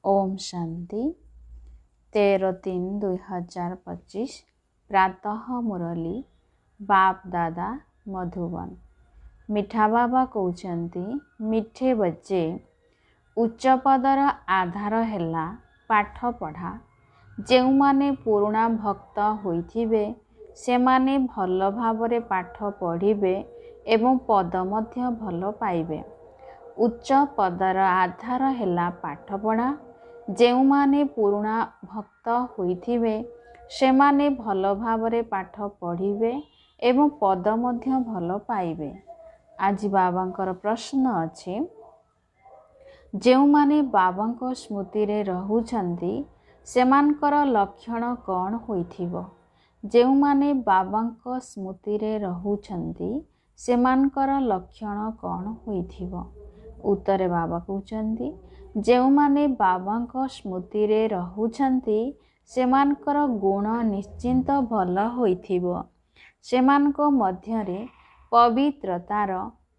ओम शांति 13/3/2025 प्रातः मुरली बाप दादा मधुबन। मिठा बाबा कहते मिठे बच्चे उच्च पदर आधार है पाठ पढ़ा। जो माने पुराणा भक्त होइथिबे से माने भल भावरे पाठ पढ़िबे एवं पद मध्य भल पाइबे। उच्च पदर आधार है पाठ पढ़ा। जो माने पुराणा भक्त होइथिबे से माने भल भावरे पाठ पढ़िबे एवं पद मध्य भल पाइबे। आज बाबांकर प्रश्न अछि, जो माने बाबांको स्मृति रे रहुछंती सेमानकर लक्षण कौन होइथिबो? जो माने बाबांको स्मृति रे रहुछंती सेमानकर लक्षण कौन होइथिबो? उत्तरे बाबा कहउछंती, जो माने बाबांको स्मृति रे रहुछंती सेमानकर गुण निश्चिंत भल होइथिबो। सेमानको मध्यरे पवित्रतार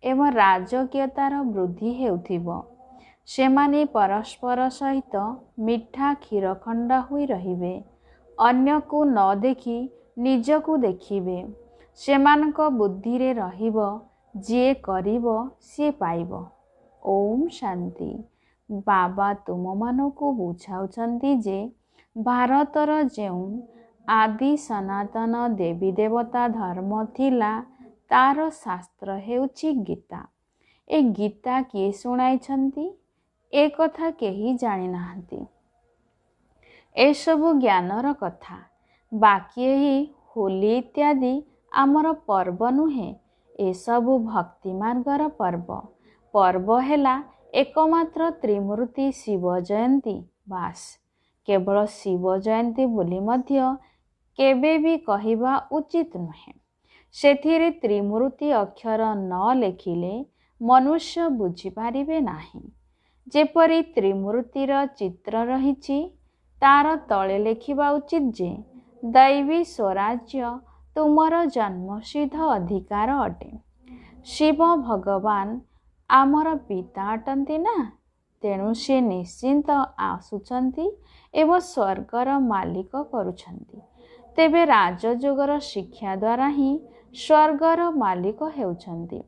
एवं राजकीयतार वृद्धि हेउथिबो। सेमाने परस्पर सहित मिठा क्षीरखंड होई रहिबे। अन्य को न देखी निजको देखिबे। सेमानक बुद्धि रे रहिबो, जे करिबो से पाइबो। ओम शांति। बाबा तुम मानको बुझाउछंती जे भारतर जेउ आदि सनातन देवी देवता धर्म थिला तार शास्त्र हेउछि गीता। ए गीता किए सुनाइछंती? ए कथा केही जानि नाहंती। ए सबु ज्ञानर कथा। बाकी एही होली इत्यादि आमर पर्व नुहे। ए सबु भक्ति मार्गर पर्व। पर्व हेला एकमात्र त्रिमूर्ति शिव जयंती बास। केवल शिव जयंती बोली मध्य केबे भी कहिबा उचित नुहे। सेथिरे त्रिमूर्ति अक्षर न लेखिले मनुष्य बुझी पारिबे नाही। जेपरि त्रिमूर्तिर चित्र रहिछि तार तले लेखिबा उचित जे दैवी स्वराज्य तुमर जन्मसिद्ध अधिकार अटे। शिव भगवान आमर पिता अटंती ना, तेणु से निश्चिंत आसुचंती एवं स्वर्गर मालिक करुछंती। तेबे राजयोगर शिक्षा द्वारा ही स्वर्गर मालिक हेउछंती।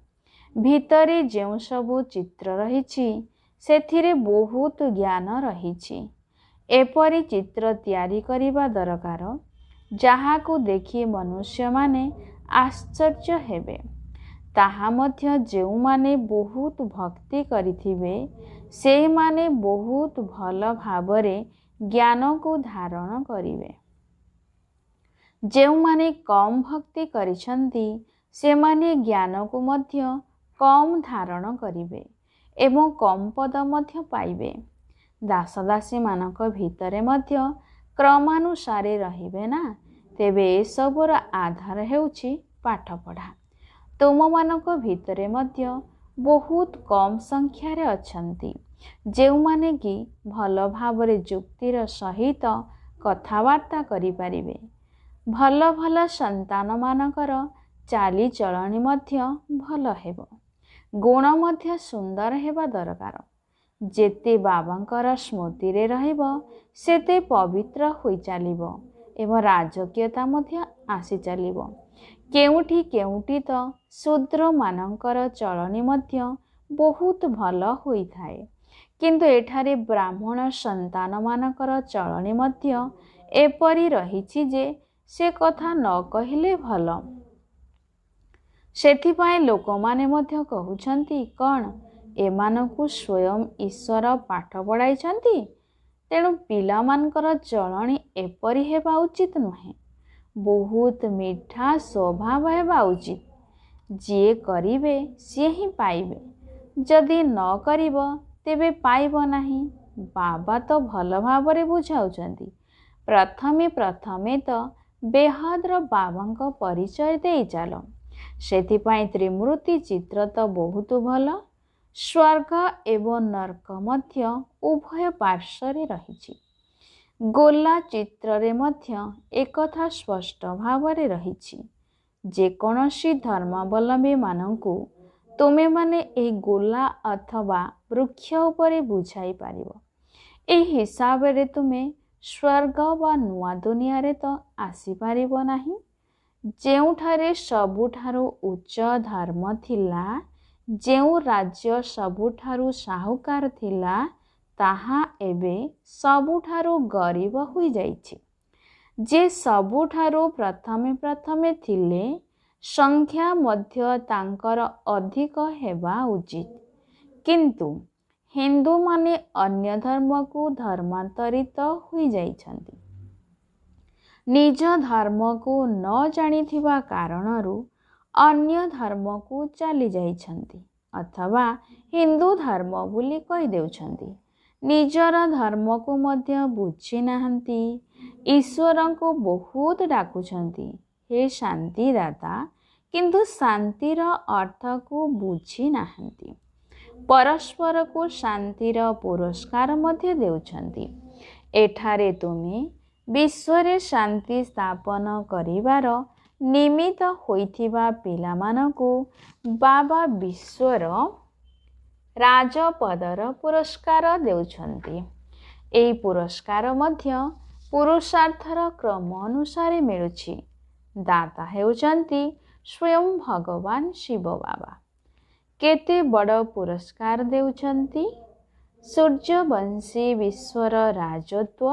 भितरे जेउ सबु चित्र रहिछि सेथिरे बहुत ज्ञान रहिछि। एपरि चित्र तैयारी करिबा दरकार जाहाकु देखि मनुष्य माने आश्चर्य हेबे। ताहा मध्य जेउ माने बहुत भक्ति करिथिबे से माने बहुत भल भावरे ज्ञान को धारण करिवे। जेउ माने कम भक्ति करिछंती से माने ज्ञान को मध्य कम धारण करिवे एवं कम पद मध्य पाइबे। दास दासी मानक भितरे मध्य क्रमानुसारे रहिबे ना। तेबे ए सबुर आधार हेउछि पाठ पढ़ा। तुम मानक भितरे मध्य बहुत कम संख्यारे अछंती जेउ माने कि भल भावरे जुक्तिर सहित कथावार्ता करि पारिबे। भल भल संतान मानकर चाली चलणी मध्य भल हेबो। गुण मध्य सुंदर हेबा दरकार। जेते बाबांकर स्मृति रे रहिबो सेते पवित्र होई चालिबो एवं राजकीयता मध्य आसी चालिबो। केउठी केउठी तो शूद्र मानकर चलनी मध्य बहुत भल होई थाए, किंतु एठारे ब्राह्मण संतान मानकर चलनी मध्य एपरि रहिछि जे से कथा न कहिले भल। सेथिपाई लोकमाने मध्य कहउछंती कौन एमानकु स्वयं ईश्वर पाठ पढ़ाइछंती, तेणु पिलामानकर चलणी एपरि हेबा उचित नुहे। बहुत मीठा स्वभाव हेबा उचित। जे करिवे से ही पाइबे, जदि न करिबो तेबे पाइबो नाही। बाबा तो भल भावरे बुझाउछंती। प्रथमे तो बेहद्र बाबांको परिचय देई चालो। सेथिपाई त्रिमूर्ति चित्र तो बहुत भल। स्वर्ग एवं नरक मध्य उभय पार्श्वरे रहिछि। गोला चित्र रे मध्य एकथा स्पष्ट भावरे रहिछि। जेकोनोसी धर्मावलंबी मानंकु तुमे माने ए गोला अथवा वृक्ष उपरे बुझाई पारिबो। ଏହି ହିସାବରେ ତୁମେ ସ୍ୱର୍ଗ ବା ନୂଆ ଦୁନିଆରେ ତ ଆସିପାରିବ ନାହିଁ। ଯେଉଁଠାରେ ସବୁଠାରୁ ଉଚ୍ଚ ଧର୍ମ ଥିଲା, ଯେଉଁ ରାଜ୍ୟ ସବୁଠାରୁ ସାହୁକାର ଥିଲା, ତାହା ଏବେ ସବୁଠାରୁ ଗରିବ ହୋଇଯାଇଛି। ଯେ ସବୁଠାରୁ ପ୍ରଥମେ ଥିଲେ, ସଂଖ୍ୟା ମଧ୍ୟ ତାଙ୍କର ଅଧିକ ହେବା ଉଚିତ। କିନ୍ତୁ ହିନ୍ଦୁମାନେ ଅନ୍ୟ ଧର୍ମକୁ ଧର୍ମାନ୍ତରିତ ହୋଇଯାଇଛନ୍ତି। ନିଜ ଧର୍ମକୁ ନ ଜାଣିଥିବା କାରଣରୁ ଅନ୍ୟ ଧର୍ମକୁ ଚାଲି ଯାଇଛନ୍ତି ଅଥବା ହିନ୍ଦୁ ଧର୍ମ ବୋଲି କହିଦେଉଛନ୍ତି। ନିଜର ଧର୍ମକୁ ମଧ୍ୟ ବୁଝି ନାହାନ୍ତି। ଈଶ୍ୱରଙ୍କୁ ବହୁତ ଡାକୁଛନ୍ତି, ହେ ଶାନ୍ତିଦାତା, କିନ୍ତୁ ଶାନ୍ତିର ଅର୍ଥକୁ ବୁଝି ନାହାନ୍ତି। ପରସ୍ପରକୁ ଶାନ୍ତିର ପୁରସ୍କାର ମଧ୍ୟ ଦେଉଛନ୍ତି। ଏଠାରେ ତୁମେ ବିଶ୍ୱରେ ଶାନ୍ତି ସ୍ଥାପନ କରିବାର ନିମିତ୍ତ ହୋଇଥିବା ପିଲାମାନଙ୍କୁ ବାବା ବିଶ୍ୱର ରାଜପଦର ପୁରସ୍କାର ଦେଉଛନ୍ତି। ଏହି ପୁରସ୍କାର ମଧ୍ୟ ପୁରୁଷାର୍ଥର କ୍ରମ ଅନୁସାରେ ମିଳୁଛି। ଦାତା ହେଉଛନ୍ତି ସ୍ୱୟଂ ଭଗବାନ ଶିବ ବାବା। କେତେ ବଡ଼ ପୁରସ୍କାର ଦେଉଛନ୍ତି? ସୂର୍ଯ୍ୟବଂଶୀ ବିଶ୍ୱର ରାଜତ୍ୱ।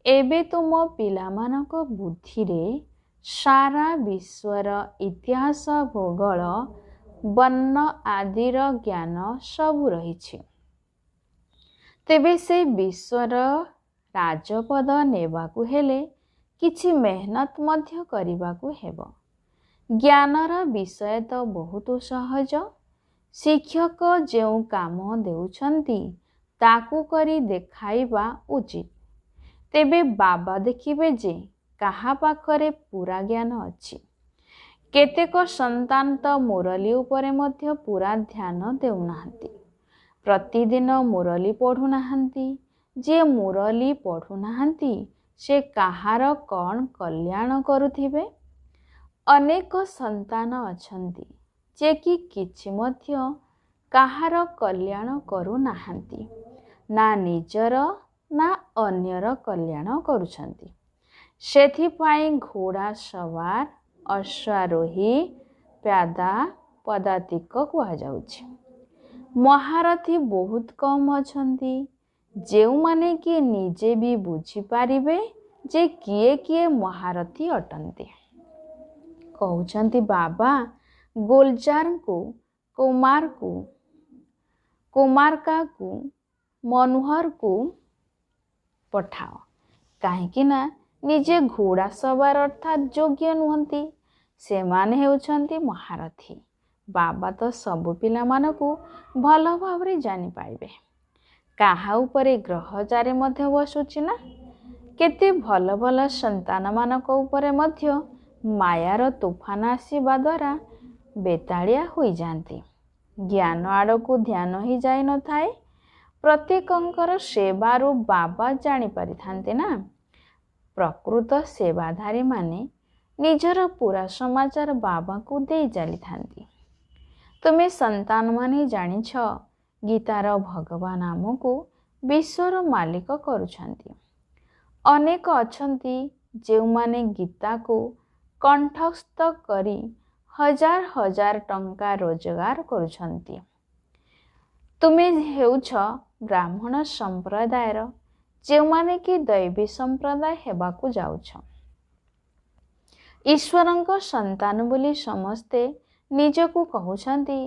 ଏବେ ତୁମ ପିଲାମାନଙ୍କ ବୁଦ୍ଧିରେ ସାରା ବିଶ୍ୱର ଇତିହାସ, ଭୂଗୋଳ, ବର୍ଣ୍ଣ ଆଦିର ଜ୍ଞାନ ସବୁ ରହିଛି। ତେବେ ସେ ବିଶ୍ୱର ରାଜପଦ ନେବାକୁ ହେଲେ କିଛି ମେହନତ ମଧ୍ୟ କରିବାକୁ ହେବ। ଜ୍ଞାନର ବିଷୟ ତ ବହୁତ ସହଜ। ଶିକ୍ଷକ ଯେଉଁ କାମ ଦେଉଛନ୍ତି ତାକୁ କରି ଦେଖାଇବା ଉଚିତ। ତେବେ ବାବା ଦେଖିବେ ଯେ କାହା ପାଖରେ ପୂରା ଜ୍ଞାନ ଅଛି। କେତେକ ସନ୍ତାନ ତ ମୁରଲୀ ଉପରେ ମଧ୍ୟ ପୂରା ଧ୍ୟାନ ଦେଉନାହାନ୍ତି। ପ୍ରତିଦିନ ମୁରଲୀ ପଢ଼ୁନାହାନ୍ତି। ଯିଏ ମୁରଲୀ ପଢ଼ୁନାହାନ୍ତି ସେ କାହାର କ'ଣ କଲ୍ୟାଣ କରୁଥିବେ? ଅନେକ ସନ୍ତାନ ଅଛନ୍ତି ଯେ କି କିଛି ମଧ୍ୟ କାହାର କଲ୍ୟାଣ କରୁନାହାନ୍ତି। ନା ନିଜର ନା ଅନ୍ୟର କଲ୍ୟାଣ କରୁଛନ୍ତି। ସେଥିପାଇଁ ଘୋଡ଼ା ସୱାର, ଅଶ୍ୱାରୋହୀ, ପ୍ୟାଦା, ପଦାତିକ କୁହାଯାଉଛି। ମହାରଥୀ ବହୁତ କମ୍ ଅଛନ୍ତି, ଯେଉଁମାନେ କି ନିଜେ ବି ବୁଝିପାରିବେ ଯେ କିଏ କିଏ ମହାରଥୀ ଅଟନ୍ତି। କହୁଛନ୍ତି ବାବା ଗୁଲଜାରଙ୍କୁ, କୁମାରକାକୁ, ମନୋହରକୁ ପଠାଅ। କାହିଁକି ନା ନିଜେ ଘୋଡ଼ା ସୱାର ଅର୍ଥାତ୍ ଯୋଗ୍ୟ ନୁହନ୍ତି। ସେମାନେ ହେଉଛନ୍ତି ମହାରଥୀ। ବାବା ତ ସବୁ ପିଲାମାନଙ୍କୁ ଭଲ ଭାବରେ ଜାଣିପାରିବେ। କାହା ଉପରେ ଗ୍ରହଚାରୀ ମଧ୍ୟ ବସୁଛି ନା? କେତେ ଭଲ ଭଲ ସନ୍ତାନମାନଙ୍କ ଉପରେ ମଧ୍ୟ ମାୟାର ତୋଫାନ ଆସିବା ଦ୍ୱାରା ବେତାଳିଆ ହୋଇଯାଆନ୍ତି। ଜ୍ଞାନ ଆଡ଼କୁ ଧ୍ୟାନ ହିଁ ଯାଇନଥାଏ। ପ୍ରତ୍ୟେକଙ୍କର ସେବାରୁ ବାବା ଜାଣିପାରିଥାନ୍ତି ନା। ପ୍ରକୃତ ସେବାଧାରୀମାନେ ନିଜର ପୂରା ସମାଚାର ବାବାଙ୍କୁ ଦେଇ ଚାଲିଥାନ୍ତି। ତୁମେ ସନ୍ତାନମାନେ ଜାଣିଛ, ଗୀତାର ଭଗବାନ ଆମକୁ ବିଶ୍ୱର ମାଲିକ କରୁଛନ୍ତି। ଅନେକ ଅଛନ୍ତି ଯେଉଁମାନେ ଗୀତାକୁ କଣ୍ଠସ୍ଥ କରି ହଜାର ହଜାର ଟଙ୍କା ରୋଜଗାର କରୁଛନ୍ତି। ତୁମେ ହେଉଛ ବ୍ରାହ୍ମଣ ସମ୍ପ୍ରଦାୟର, ଯେଉଁମାନେ କି ଦୈବୀ ସମ୍ପ୍ରଦାୟ ହେବାକୁ ଯାଉଛ। ଈଶ୍ୱରଙ୍କ ସନ୍ତାନ ବୋଲି ସମସ୍ତେ ନିଜକୁ କହୁଛନ୍ତି,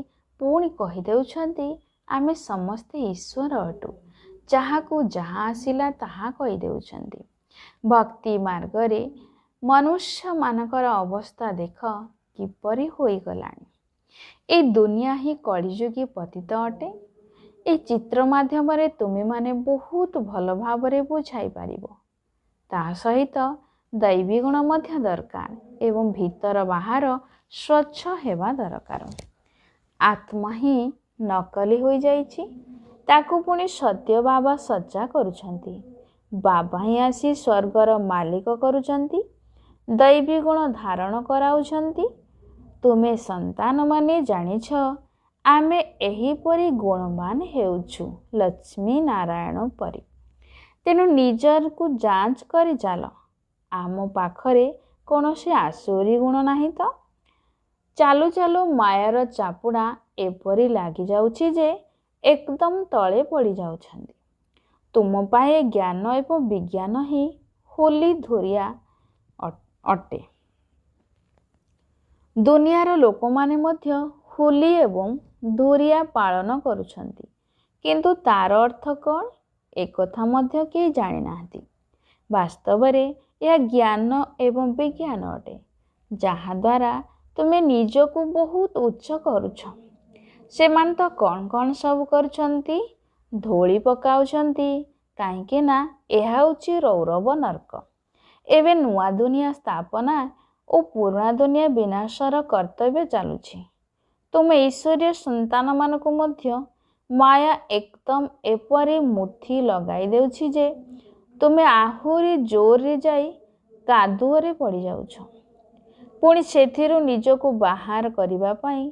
ପୁଣି କହିଦେଉଛନ୍ତି ଆମେ ସମସ୍ତେ ଈଶ୍ୱର ଅଟୁ। ଯାହାକୁ ଯାହା ଆସିଲା ତାହା କହିଦେଉଛନ୍ତି। ଭକ୍ତି ମାର୍ଗରେ ମନୁଷ୍ୟମାନଙ୍କର ଅବସ୍ଥା ଦେଖ କିପରି ହୋଇଗଲାଣି। ଏ ଦୁନିଆ ହିଁ କଳିଯୁଗୀ ପତିତ ଅଟେ। ଏ ଚିତ୍ର ମାଧ୍ୟମରେ ତୁମେମାନେ ବହୁତ ଭଲ ଭାବରେ ବୁଝାଇ ପାରିବ। ତା ସହିତ ଦୈବୀ ଗୁଣ ମଧ୍ୟ ଦରକାର ଏବଂ ଭିତର ବାହାର ସ୍ୱଚ୍ଛ ହେବା ଦରକାର। ଆତ୍ମା ହିଁ ନକଲି ହୋଇଯାଇଛି, ତାକୁ ପୁଣି ସତ୍ୟ ବାବା ସଜା କରୁଛନ୍ତି। ବାବା ହିଁ ଆସି ସ୍ୱର୍ଗର ମାଲିକ କରୁଛନ୍ତି, ଦୈବୀ ଗୁଣ ଧାରଣ କରାଉଛନ୍ତି। ତୁମେ ସନ୍ତାନମାନେ ଜାଣିଛ ଆମେ ଏହିପରି ଗୁଣବାନ ହେଉଛୁ ଲକ୍ଷ୍ମୀ ନାରାୟଣ ପରି। ତେଣୁ ନିଜକୁ ଯାଞ୍ଚ କରି ଚାଲ। ଆମ ପାଖରେ କୌଣସି ଆସୁରୀ ଗୁଣ ନାହିଁ ତ? ଚାଲୁ ଚାଲୁ ମାୟାର ଚାପୁଡ଼ା ଏପରି ଲାଗିଯାଉଛି ଯେ ଏକଦମ ତଳେ ପଡ଼ିଯାଉଛନ୍ତି। ତୁମ ପାଇଁ ଜ୍ଞାନ ଏବଂ ବିଜ୍ଞାନ ହିଁ ହୋଲି ଧୁରିଆ ଅଟେ। ଦୁନିଆର ଲୋକମାନେ ମଧ୍ୟ ହୋଲି ଏବଂ ଧୁରିଆ ପାଳନ କରୁଛନ୍ତି, କିନ୍ତୁ ତାର ଅର୍ଥ କ'ଣ ଏକଥା ମଧ୍ୟ କେହି ଜାଣିନାହାନ୍ତି। ବାସ୍ତବରେ ଏହା ଜ୍ଞାନ ଏବଂ ବିଜ୍ଞାନ ଅଟେ, ଯାହାଦ୍ୱାରା ତୁମେ ନିଜକୁ ବହୁତ ଉଚ୍ଚ କରୁଛ। ସେମାନେ ତ କ'ଣ କ'ଣ ସବୁ କରୁଛନ୍ତି, ଧୂଳି ପକାଉଛନ୍ତି, କାହିଁକି ନା ଏହା ହେଉଛି ରୌରବ ନର୍କ। ଏବେ ନୂଆ ଦୁନିଆ ସ୍ଥାପନା ଓ ପୁରୁଣା ଦୁନିଆ ବିନାଶର କର୍ତ୍ତବ୍ୟ ଚାଲୁଛି। ତୁମେ ଈଶ୍ୱରୀୟ ସନ୍ତାନମାନଙ୍କୁ ମଧ୍ୟ ମାୟା ଏକଦମ ଏପରି ମୁଠି ଲଗାଇ ଦେଉଛି ଯେ ତୁମେ ଆହୁରି ଜୋରରେ ଯାଇ କାଦୁଅରେ ପଡ଼ିଯାଉଛ। ପୁଣି ସେଥିରୁ ନିଜକୁ ବାହାର କରିବା ପାଇଁ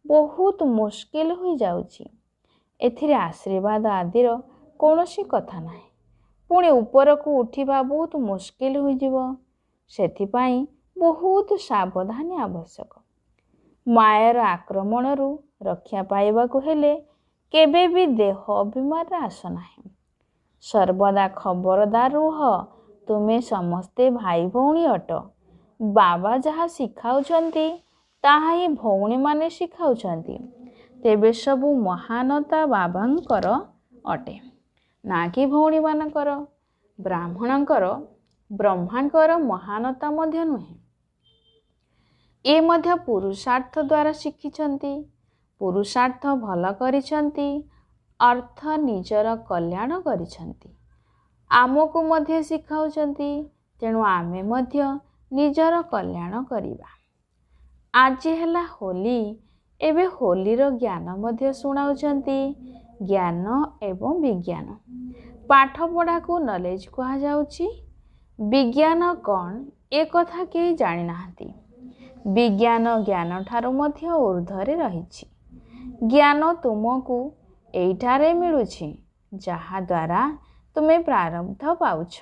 ବହୁତ ମୁସ୍କିଲ ହୋଇଯାଉଛି। ଏଥିରେ ଆଶୀର୍ବାଦ ଆଦିର କୌଣସି କଥା ନାହିଁ। ପୁଣି ଉପରକୁ ଉଠିବା ବହୁତ ମୁସ୍କିଲ ହୋଇଯିବ। ସେଥିପାଇଁ ବହୁତ ସାବଧାନୀ ଆବଶ୍ୟକ। ମାୟାର ଆକ୍ରମଣରୁ ରକ୍ଷା ପାଇବାକୁ ହେଲେ କେବେ ବି ଦେହ ଅଭିମାନରେ ଆସ ନାହିଁ। ସର୍ବଦା ଖବରଦାର ରୁହ, ତୁମେ ସମସ୍ତେ ଭାଇ ଭଉଣୀ ଅଟ। ବାବା ଯାହା ଶିଖାଉଛନ୍ତି ତାହା ହିଁ ଭଉଣୀମାନେ ଶିଖାଉଛନ୍ତି। ତେବେ ସବୁ ମହାନତା ବାବାଙ୍କର ଅଟେ, ନା କି ଭଉଣୀମାନଙ୍କର। ବ୍ରହ୍ମାଙ୍କର ମହାନତା ମଧ୍ୟ ନୁହେଁ। ଏ ମଧ୍ୟ ପୁରୁଷାର୍ଥ ଦ୍ୱାରା ଶିଖିଛନ୍ତି। ପୁରୁଷାର୍ଥ ଭଲ କରିଛନ୍ତି, ଅର୍ଥ ନିଜର କଲ୍ୟାଣ କରିଛନ୍ତି। ଆମକୁ ମଧ୍ୟ ଶିଖାଉଛନ୍ତି, ତେଣୁ ଆମେ ମଧ୍ୟ ନିଜର କଲ୍ୟାଣ କରିବା। ଆଜି ହେଲା ହୋଲି, ଏବେ ହୋଲିର ଜ୍ଞାନ ମଧ୍ୟ ଶୁଣାଉଛନ୍ତି। ଜ୍ଞାନ ଏବଂ ବିଜ୍ଞାନ। ପାଠପଢ଼ାକୁ ନଲେଜ କୁହାଯାଉଛି। ବିଜ୍ଞାନ କ'ଣ ଏ କଥା କେହି ଜାଣିନାହାନ୍ତି। ବିଜ୍ଞାନ ଜ୍ଞାନଠାରୁ ମଧ୍ୟ ଊର୍ଦ୍ଧ୍ୱରେ ରହିଛି। ଜ୍ଞାନ ତୁମକୁ ଏଇଠାରେ ମିଳୁଛି, ଯାହାଦ୍ୱାରା ତୁମେ ପ୍ରାରବ୍ଧ ପାଉଛ।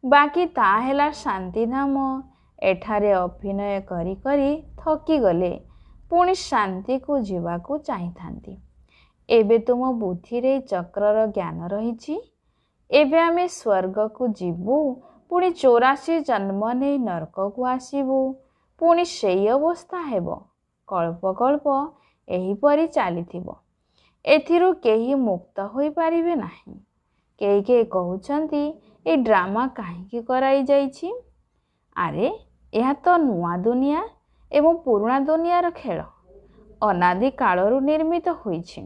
ବାକି ତାହା ହେଲା ଶାନ୍ତିଧାମ। ଏଠାରେ ଅଭିନୟ କରି କରି ଥକିଗଲେ ପୁଣି ଶାନ୍ତିକୁ ଯିବାକୁ ଚାହିଁଥାନ୍ତି। ଏବେ ତୁମ ବୁଦ୍ଧିରେ ଚକ୍ରର ଜ୍ଞାନ ରହିଛି। ଏବେ ଆମେ ସ୍ୱର୍ଗକୁ ଯିବୁ, ପୁଣି 84 ଜନ୍ମ ନେଇ ନର୍କକୁ ଆସିବୁ, ପୁଣି ସେଇ ଅବସ୍ଥା ହେବ। କଳ୍ପ କଳ୍ପ ଏହିପରି ଚାଲିଥିବ। ଏଥିରୁ କେହି ମୁକ୍ତ ହୋଇପାରିବେ ନାହିଁ। କେହି କହୁଛନ୍ତି ଏ ଡ୍ରାମା କାହିଁକି କରାଯାଇଛି? ଆରେ ଏହା ତ ନୂଆ ଦୁନିଆ ଏବଂ ପୁରୁଣା ଦୁନିଆର ଖେଳ ଅନାଦି କାଳରୁ ନିର୍ମିତ ହୋଇଛି।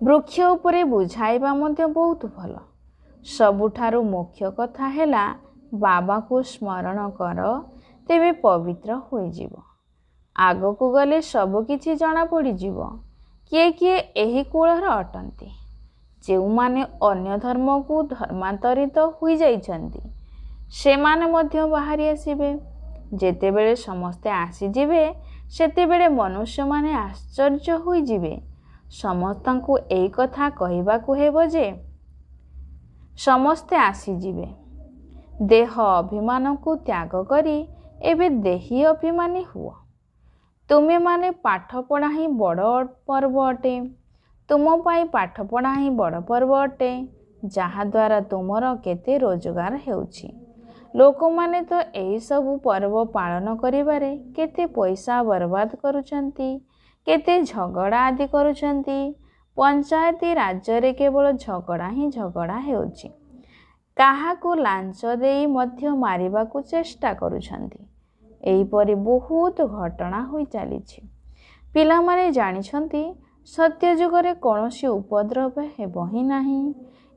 ବୃକ୍ଷ ଉପରେ ବୁଝାଇବା ମଧ୍ୟ ବହୁତ ଭଲ। ସବୁଠାରୁ ମୁଖ୍ୟ କଥା ହେଲା ବାବାଙ୍କୁ ସ୍ମରଣ କର, ତେବେ ପବିତ୍ର ହୋଇଯିବ। ଆଗକୁ ଗଲେ ସବୁ କିଛି ଜଣାପଡ଼ିଯିବ। କିଏ ଏହି କୂଳର ଅଟନ୍ତି। ଯେଉଁମାନେ ଅନ୍ୟ ଧର୍ମକୁ ଧର୍ମାନ୍ତରିତ ହୋଇଯାଇଛନ୍ତି ସେମାନେ ମଧ୍ୟ ବାହାରି ଆସିବେ। ଯେତେବେଳେ ସମସ୍ତେ ଆସିଯିବେ ସେତେବେଳେ ମନୁଷ୍ୟମାନେ ଆଶ୍ଚର୍ଯ୍ୟ ହୋଇଯିବେ। ସମସ୍ତଙ୍କୁ ଏଇ କଥା କହିବାକୁ ହେବ ଯେ ସମସ୍ତେ ଆସିଯିବେ। ଦେହ ଅଭିମାନକୁ ତ୍ୟାଗ କରି ଏବେ ଦେହୀ ଅଭିମାନୀ ହୁଅ। ତୁମେମାନେ ପାଠପଢ଼ା ହିଁ ବଡ଼ ପର୍ବ ଅଟେ। ତୁମ ପାଇଁ ପାଠପଢ଼ା ହିଁ ବଡ଼ ପର୍ବ ଅଟେ, ଯାହାଦ୍ୱାରା ତୁମର କେତେ ରୋଜଗାର ହେଉଛି। ଲୋକମାନେ ତ ଏହିସବୁ ପର୍ବ ପାଳନ କରିବାରେ କେତେ ପଇସା ବରବାଦ କରୁଛନ୍ତି, କେତେ ଝଗଡ଼ା ଆଦି କରୁଛନ୍ତି। ପଞ୍ଚାୟତି ରାଜ୍ୟରେ କେବଳ ଝଗଡ଼ା ହିଁ ଝଗଡ଼ା ହେଉଛି। କାହାକୁ ଲାଞ୍ଚ ଦେଇ ମଧ୍ୟ ମାରିବାକୁ ଚେଷ୍ଟା କରୁଛନ୍ତି। ଏହିପରି ବହୁତ ଘଟଣା ହୋଇ ଚାଲିଛି। ପିଲାମାନେ ଜାଣିଛନ୍ତି ସତ୍ୟ ଯୁଗରେ କୌଣସି ଉପଦ୍ରବ ହେବ ହିଁ ନାହିଁ।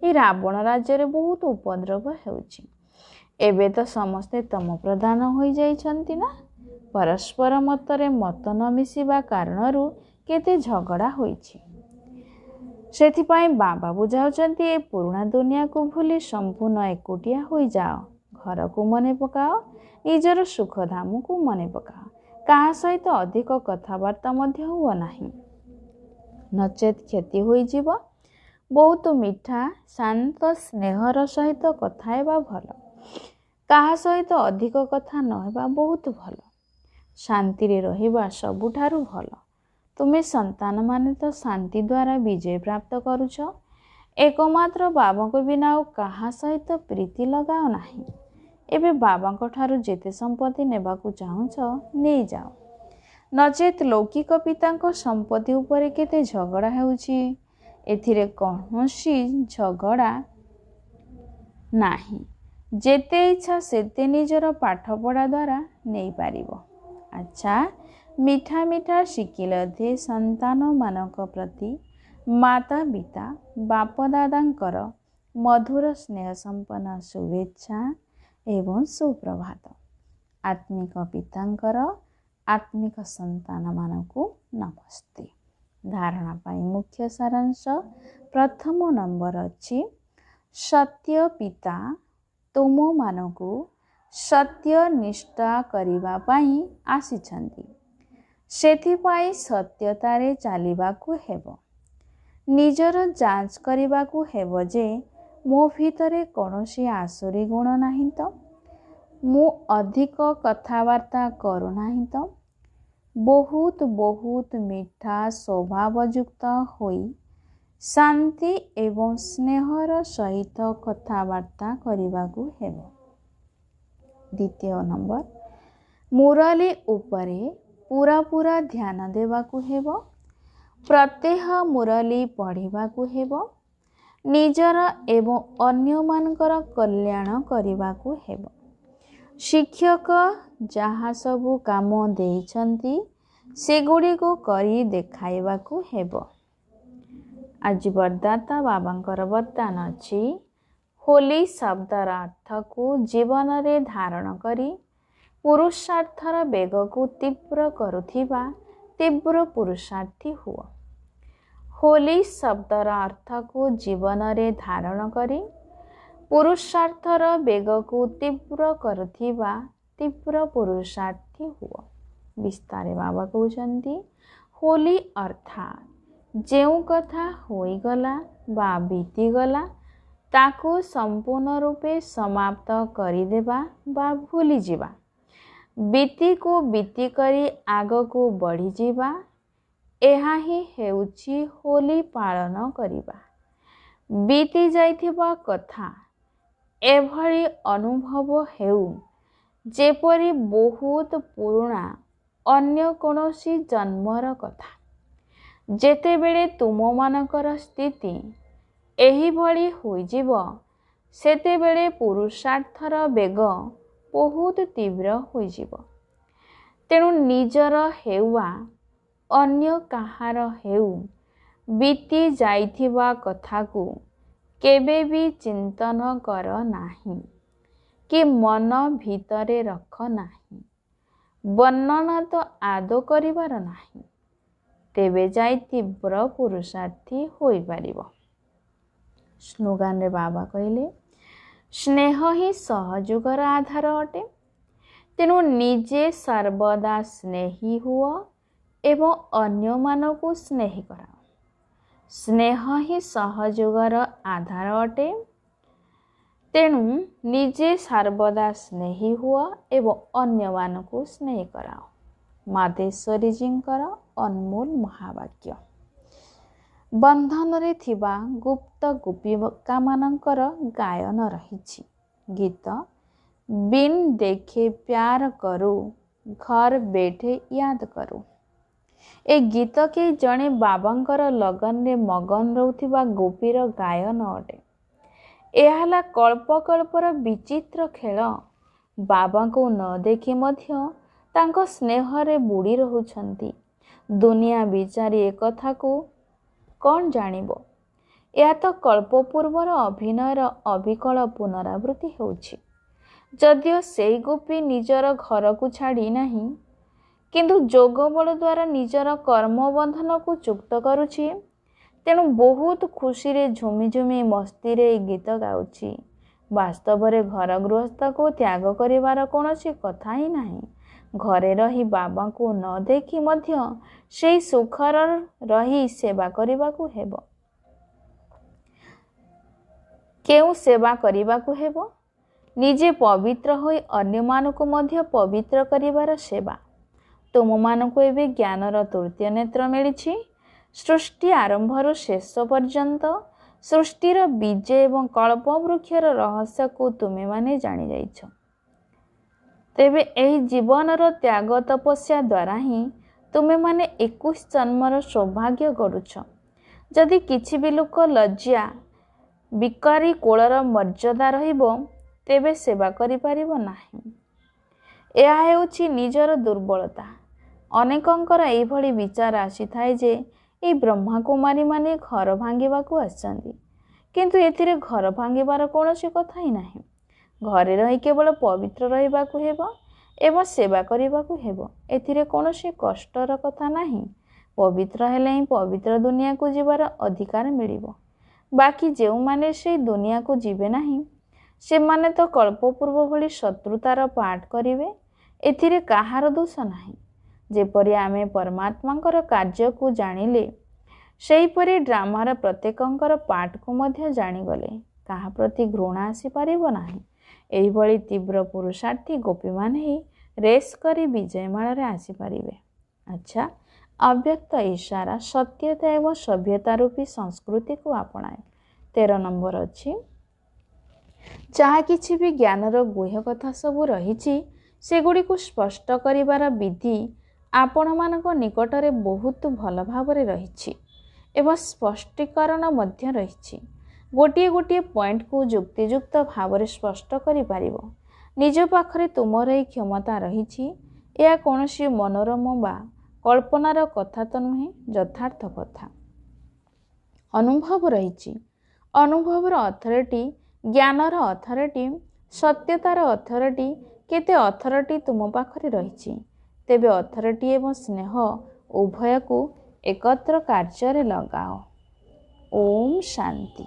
ଏ ରାବଣ ରାଜ୍ୟରେ ବହୁତ ଉପଦ୍ରବ ହେଉଛି। ଏବେ ତ ସମସ୍ତେ ତମ ପ୍ରଧାନ ହୋଇଯାଇଛନ୍ତି ନା। ପରସ୍ପର ମତରେ ମତ ନ ମିଶିବା କାରଣରୁ କେତେ ଝଗଡ଼ା ହୋଇଛି। ସେଥିପାଇଁ ବାବା ବୁଝାଉଛନ୍ତି ଏ ପୁରୁଣା ଦୁନିଆକୁ ଭୁଲି ସମ୍ପୂର୍ଣ୍ଣ ଏକୁଟିଆ ହୋଇଯାଅ। ଘରକୁ ମନେ ପକାଅ, ନିଜର ସୁଖଧାମକୁ ମନେ ପକାଅ। କାହା ସହିତ ଅଧିକ କଥାବାର୍ତ୍ତା ମଧ୍ୟ ହୁଅ ନାହିଁ, ନଚେତ୍ କ୍ଷତି ହୋଇଯିବ। बहुत मिठा शांत स्नेहर सहित कथा हेबा भल। काहा सहित अधिक कथा नहेबा बहुत भल। शांति रे रहिबा सबुठारु भल। तुमे संतान माने तो शांति द्वारा विजय प्राप्त करुछ। एकमात्र बाबा को बिना और कहा सहित प्रीति लगाओ नाही। एबे बाबा को ठारु जेते संपत्ति नेबा को चाहुछ नै जाओ, नचेत लौकिक पिता को संपत्ति उपरे केते झगड़ा हेउछि। एथिरे कौनसी झगड़ा नाही। जेते इच्छा सेते निजर पाठ पढ़ा द्वारा नहीं पारिबो। अच्छा, मिठा मिठा शिकिल दे संतान मानक प्रति माता पिता बाप दादांकर मधुर स्नेह संपन्न शुभेच्छा एवं सुप्रभात। आत्मिक पितांकर आत्मिक संतान मानकु नमस्ते। धारणा पाई मुख्य सारांश प्रथम नंबर अच्छी सत्य पिता तुम मानकु सत्य निष्ठा करिबा पाई आसिछंती। सेथिपाई सत्यतारे चालिबाकु हेबो। निजर जांच करिबाकु हेबो जे मो भितरे कौनसी आसुरी गुण नाही तो, मु अधिक कथावार्ता करू नाही तो, बहुत बहुत मिठा स्वभावयुक्त होई शांति एवं स्नेहर सहित कथावार्ता करिबाकु हेबो। द्वितीय नंबर मुरली उपरे पूरा पूरा ध्यान देबाकु हेबो। प्रत्येह मुरली पढ़िबाकु हेबो। निजर एवं अन्य मानकर कल्याण करिबाकु हेबो। शिक्षक जहाँ सबु काम देइछंती सेगुड़ी को करी देखाइबाकु हेबो। आज वरदाता बाबांकर वरदान अछि होली शब्दर अर्थ को जीवन रे धारण करी पुरुषार्थर बेग को तीव्र करुथिबा तीव्र पुरुषार्थी हुआ। होली शब्दर अर्थ को जीवन रे धारण करी पुरुषार्थर बेग को तीव्र करुथिबा तीव्र पुरुषार्थी हुआ। विस्तारे बाबा कहउछंती होली अर्थात जेउ कथा होईगला बा बीतीगला ताकू संपूर्ण रूपे समाप्त करिदेबा बा भूली जिबा। बीती को बीती करी आग को बढ़ी जिबा, एहा ही हेउछि होली पालन करिबा। बीती जाइथिबा कथा एभଳି अनुभव हेउ जेपरि बहुत पुरुणा अन्य कोनोसी जन्मर कथा। जेतेबेले तुम मानकर स्थिति एही भଳି होइजिब सेतेबेले पुरुषार्थर बेग बहुत तीव्र होइजिब। तेणु निजर हेउआ अन्य काहार हेउ बीती जाइथिबा कथा को केबे भी चिंतन कर नाही कि मन भीतरे रख नाही। वर्णना तो आदो करिवार नाही। तेबे जाई तीव्र पुरुषार्थी होई पारिबो। स्लोगान रे बाबा कहले स्नेह ही सहयोगर आधार अटे। तेणु निजे सर्वदा स्नेही हुआ एवं अन्य मानकु स्नेही कराओ। स्नेह ही सहयोगर आधार अटे। तेणु निजे सर्वदा स्नेही हुआ एवं अन्य मानकु स्नेही कराओ। मादेश्वरी जींकर अनमोल महावाक्य। बंधन रे थिबा गुप्त गोपिका मानकर गायन रहिछि। गीत बिन देखे प्यार करो घर बैठे याद करो। ए गीत के जणे बाबांकर लगन रे मगन रहउथिबा गोपीर गायन अटे। एहाला कल्प कल्पर विचित्र खेल। बाबा को न देखि मध्य तांको स्नेह रे बुड़ी रहुछंती। दुनिया विचारी ए कथा को कौन जानिबो। या तो कल्प पूर्वर अभिनयर अविकल पुनरावृत्ति होउछि। जदियो सेई गोपी निजर घर को छाड़ी नाही किंतु जोग बल द्वारा निजर कर्म बंधन को चुक्त करुछि। तेणु बहुत खुशी रे झुमी झुमी मस्ती रे गीत गाउछि। वास्तव रे घर गृहस्थ को त्याग करिवार कोनोसी कथा ही नाही। घरे रही बाबा को न देखि मध्य सेई सुखर रही सेवा करिबाकू हेबो। केउ सेवा करने हेबो निजे पवित्र होई अन्यमानकु मध्य पवित्र करिवार सेवा। तुम मानकु एबे ज्ञानर तृतीय नेत्र मिलिछि। सृष्टि आरंभर शेष पर्यंत सृष्टिर बीज एवं कल्प वृक्षर रहस्य को तुमे माने जानी जाइछ। तेबे एही जीवनर त्याग तपस्या द्वारा ही तुमे माने 21 जन्मर सौभाग्य गढ़ुछ। जदि किछि भी लोक लज्जा बिकारी कोलर मर्यादा रहिबो तेबे सेवा करि परिबो नाही। एहा हेउछि निजर दुर्बलता। अनेकंकर एभଳି विचार आसीथाय जे ए ब्रह्माकुमारी माने घर भांगिबाकू आसछन्ति, किंतु एथिरे घर भांगिबार कोनोसी कथा ही नाही। घरे रही केवल पवित्र रहिबाकू हेबो एवं सेवा करिबाकू हेबो। एथिरे कोनोसी कष्टर कथा नाही। पवित्र हेले ही पवित्र दुनिया को जीवार अधिकार मिलिबो। बाकी जेउ माने से दुनिया को जीवे नाही से माने तो कल्पपूर्व भली शत्रुतार पाठ करिवे। एथिरे काहार दोष नाही। जेपरि आमे परमात्मांकर कार्य को जानिले सेहीपरि ड्रामार प्रत्येकंकर पाठ को मध्य जानिगले काहा प्रति घृणा आसी पारिबो नाही। एही भली तीव्र पुरुषार्थी गोपी माने ही रेस करी विजयमाला रे आसी पारिबे। अच्छा, अव्यक्त इशारा सत्यता एवं सभ्यता रूपी संस्कृति को अपनाए। 13 नंबर अछि जहाँ किछि भी ज्ञानर गुह्य कथा सबु रहिछि सेगुड़ी को स्पष्ट करिवार विधि आपण मानक निकटरे बहुत भल भावरे रहिछि एवं स्पष्टीकरण मध्य रहिछि। गोटिए गोटिए पॉइंट को युक्तियुक्त भावरे स्पष्ट करि पारिबो। निज पाखरे तुमर एही क्षमता रहिछि। या कोनोसी मनोरम बा कल्पनार कथा तो नुहे, यथार्थ कथा। अनुभव रहिछि। अनुभवर अथॉरिटी, ज्ञानर अथॉरिटी, सत्यतार अथॉरिटी, केते अथॉरिटी तुम पाखरे रहिछि। तेबे अथॉरिटी एवं स्नेह उभय को एकत्र कार्य रे लगाओ। ओम शांति।